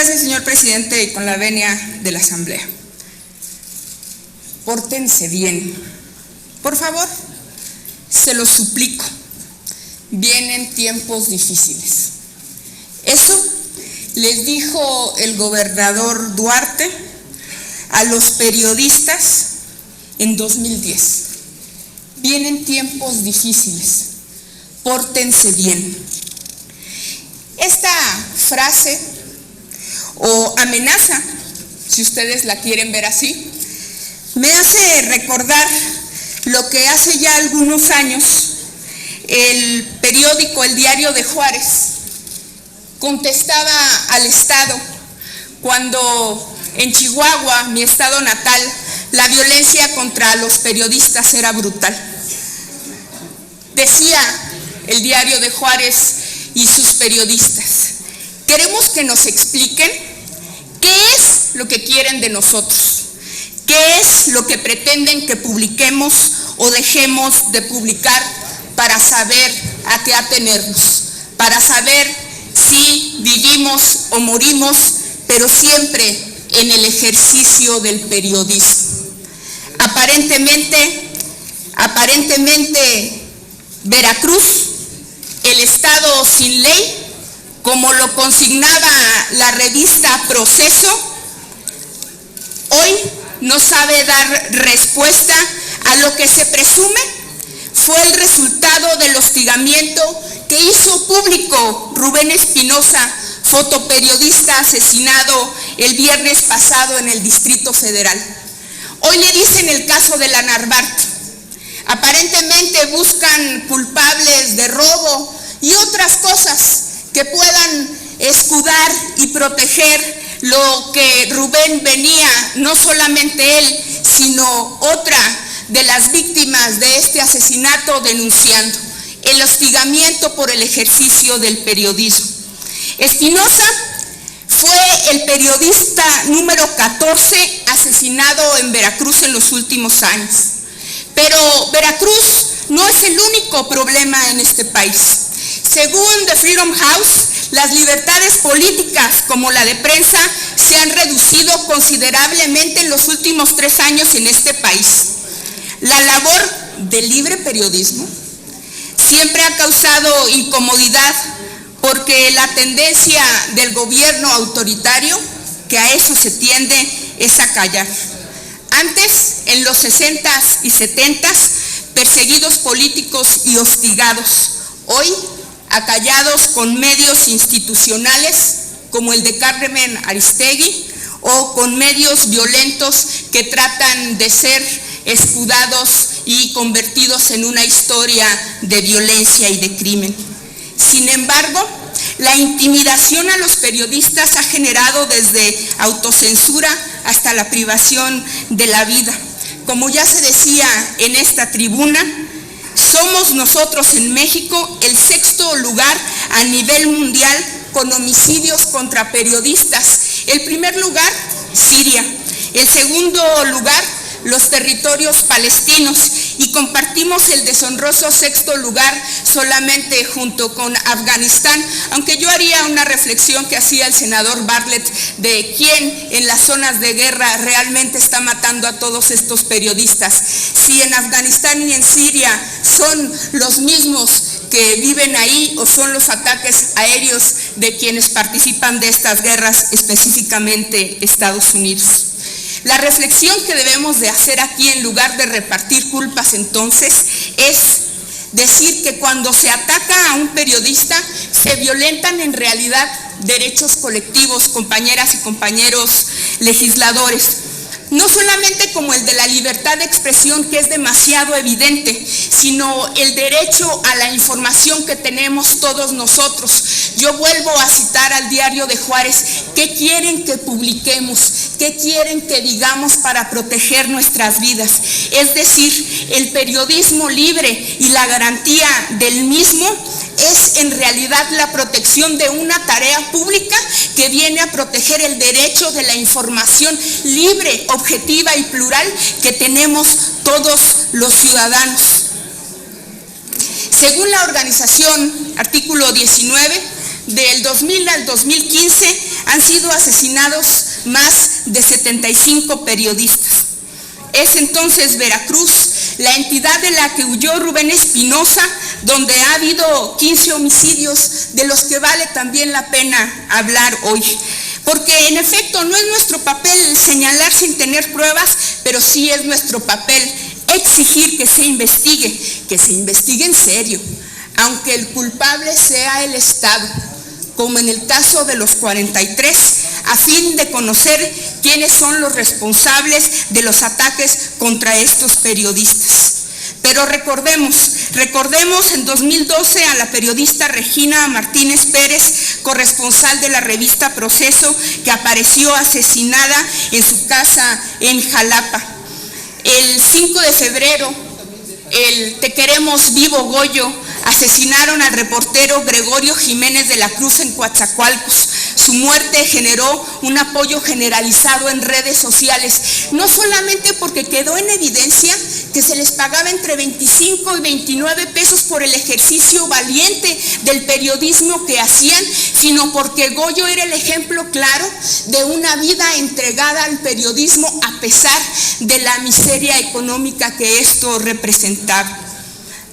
gracias, señor presidente, y con la venia de la Asamblea. Pórtense bien, por favor, se lo suplico. Vienen tiempos difíciles. Eso les dijo el gobernador Duarte a los periodistas en 2010. Vienen tiempos difíciles, pórtense bien. Esta frase o amenaza, si ustedes la quieren ver así, me hace recordar lo que hace ya algunos años el periódico El Diario de Juárez contestaba al Estado cuando en Chihuahua, mi estado natal, la violencia contra los periodistas era brutal. Decía el Diario de Juárez y sus periodistas: queremos que nos expliquen qué es lo que quieren de nosotros, qué es lo que pretenden que publiquemos o dejemos de publicar para saber a qué atenernos, para saber si vivimos o morimos, pero siempre en el ejercicio del periodismo. Aparentemente, Veracruz, el estado sin ley, como lo consignaba la revista Proceso, hoy no sabe dar respuesta a lo que se presume fue el resultado del hostigamiento que hizo público Rubén Espinosa, fotoperiodista asesinado el viernes pasado en el Distrito Federal. Hoy le dicen el caso de la Narvarte. Aparentemente buscan culpables de robo y otras cosas que puedan escudar y proteger lo que Rubén venía, no solamente él, sino otra de las víctimas de este asesinato denunciando: el hostigamiento por el ejercicio del periodismo. Espinosa fue el periodista número 14 asesinado en Veracruz en los últimos años. Pero Veracruz no es el único problema en este país. Según The Freedom House, las libertades políticas, como la de prensa, se han reducido considerablemente en los últimos 3 años en este país. La labor del libre periodismo siempre ha causado incomodidad porque la tendencia del gobierno autoritario, que a eso se tiende, es a callar. Antes, en los 60s y 70s, perseguidos políticos y hostigados. Hoy, acallados con medios institucionales como el de Carmen Aristegui o con medios violentos que tratan de ser escudados y convertidos en una historia de violencia y de crimen. Sin embargo, la intimidación a los periodistas ha generado desde autocensura hasta la privación de la vida. Como ya se decía en esta tribuna, somos nosotros en México el 6º lugar a nivel mundial con homicidios contra periodistas. El primer lugar, Siria. El segundo lugar, los territorios palestinos, y compartimos el deshonroso 6º lugar solamente junto con Afganistán, aunque yo haría una reflexión que hacía el senador Bartlett de quién en las zonas de guerra realmente está matando a todos estos periodistas. Si en Afganistán y en Siria son los mismos que viven ahí o son los ataques aéreos de quienes participan de estas guerras, específicamente Estados Unidos. La reflexión que debemos de hacer aquí, en lugar de repartir culpas entonces, es decir que cuando se ataca a un periodista se violentan en realidad derechos colectivos, compañeras y compañeros legisladores. No solamente como el de la libertad de expresión, que es demasiado evidente, sino el derecho a la información que tenemos todos nosotros. Yo vuelvo a citar al Diario de Juárez: ¿qué quieren que publiquemos? ¿Qué quieren que digamos para proteger nuestras vidas? Es decir, el periodismo libre y la garantía del mismo es en realidad la protección de una tarea pública que viene a proteger el derecho de la información libre, objetiva y plural que tenemos todos los ciudadanos. Según la organización Artículo 19, del 2000 al 2015 han sido asesinados más de 75 periodistas. Es entonces Veracruz la entidad de la que huyó Rubén Espinosa, donde ha habido 15 homicidios, de los que vale también la pena hablar hoy. Porque en efecto no es nuestro papel señalar sin tener pruebas, pero sí es nuestro papel exigir que se investigue en serio, aunque el culpable sea el Estado, como en el caso de los 43, a fin de conocer quiénes son los responsables de los ataques contra estos periodistas. Pero recordemos en 2012 a la periodista Regina Martínez Pérez, corresponsal de la revista Proceso, que apareció asesinada en su casa en Jalapa. El 5 de febrero, el Te Queremos Vivo Goyo, asesinaron al reportero Gregorio Jiménez de la Cruz en Coatzacoalcos. Su muerte generó un apoyo generalizado en redes sociales, no solamente porque quedó en evidencia que se les pagaba entre 25 y 29 pesos por el ejercicio valiente del periodismo que hacían, sino porque Goyo era el ejemplo claro de una vida entregada al periodismo a pesar de la miseria económica que esto representaba.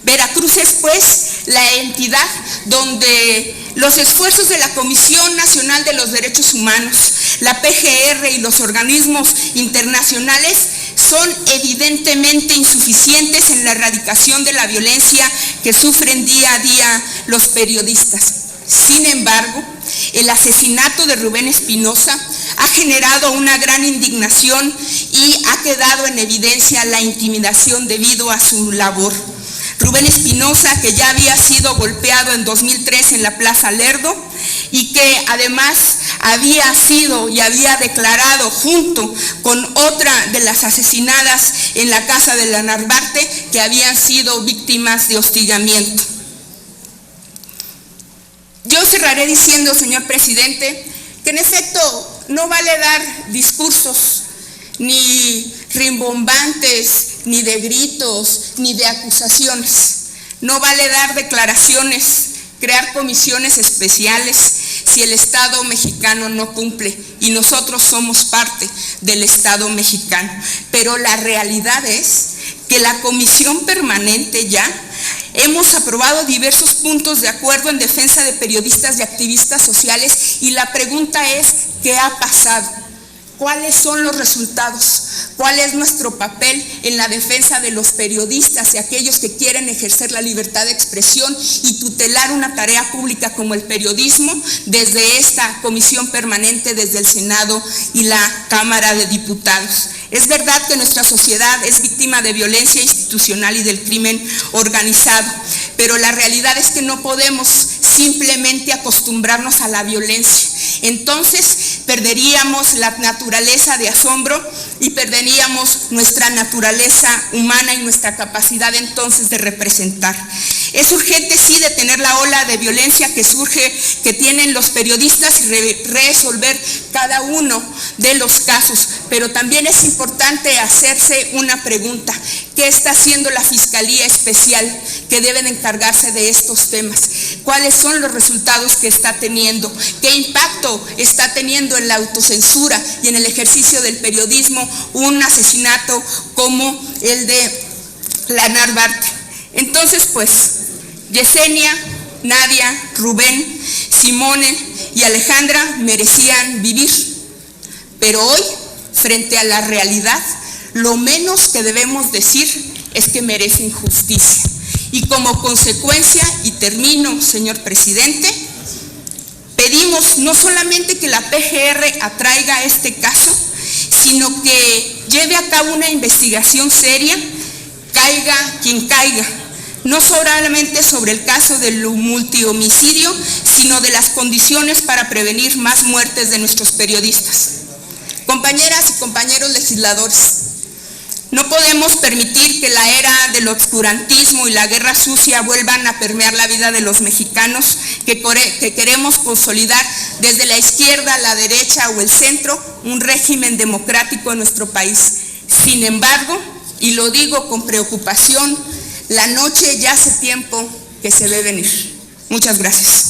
Veracruz es, pues, la entidad donde los esfuerzos de la Comisión Nacional de los Derechos Humanos, la PGR y los organismos internacionales son evidentemente insuficientes en la erradicación de la violencia que sufren día a día los periodistas. Sin embargo, el asesinato de Rubén Espinosa ha generado una gran indignación y ha quedado en evidencia la intimidación debido a su labor. Rubén Espinosa, que ya había sido golpeado en 2003 en la Plaza Lerdo y que además había sido y había declarado junto con otra de las asesinadas en la casa de la Narvarte que habían sido víctimas de hostigamiento. Yo cerraré diciendo, señor presidente, que en efecto no vale dar discursos ni rimbombantes, ni de gritos, ni de acusaciones. No vale dar declaraciones, crear comisiones especiales si el Estado mexicano no cumple y nosotros somos parte del Estado mexicano. Pero la realidad es que la comisión permanente ya hemos aprobado diversos puntos de acuerdo en defensa de periodistas y activistas sociales y la pregunta es, ¿qué ha pasado? ¿Cuáles son los resultados? ¿Cuál es nuestro papel en la defensa de los periodistas y aquellos que quieren ejercer la libertad de expresión y tutelar una tarea pública como el periodismo desde esta comisión permanente, desde el Senado y la Cámara de Diputados? Es verdad que nuestra sociedad es víctima de violencia institucional y del crimen organizado, pero la realidad es que no podemos simplemente acostumbrarnos a la violencia. Entonces perderíamos la naturaleza de asombro y perderíamos nuestra naturaleza humana y nuestra capacidad entonces de representar. Es urgente, sí, detener la ola de violencia que surge, que tienen los periodistas y resolver cada uno de los casos, pero también es importante hacerse una pregunta: ¿qué está haciendo la Fiscalía Especial que debe de encargarse de estos temas? ¿Cuáles son los resultados que está teniendo? ¿Qué impacto está teniendo en la autocensura y en el ejercicio del periodismo un asesinato como el de la Narvarte? Entonces, pues, Yesenia, Nadia, Rubén, Simone y Alejandra merecían vivir, pero hoy, frente a la realidad, lo menos que debemos decir es que merecen justicia. Y como consecuencia, y termino, señor presidente, pedimos no solamente que la PGR atraiga este caso, sino que lleve a cabo una investigación seria, caiga quien caiga, no solamente sobre el caso del multihomicidio, sino de las condiciones para prevenir más muertes de nuestros periodistas. Compañeras y compañeros legisladores, no podemos permitir que la era del obscurantismo y la guerra sucia vuelvan a permear la vida de los mexicanos que queremos consolidar desde la izquierda, la derecha o el centro un régimen democrático en nuestro país. Sin embargo, y lo digo con preocupación, la noche ya hace tiempo que se ve venir. Muchas gracias.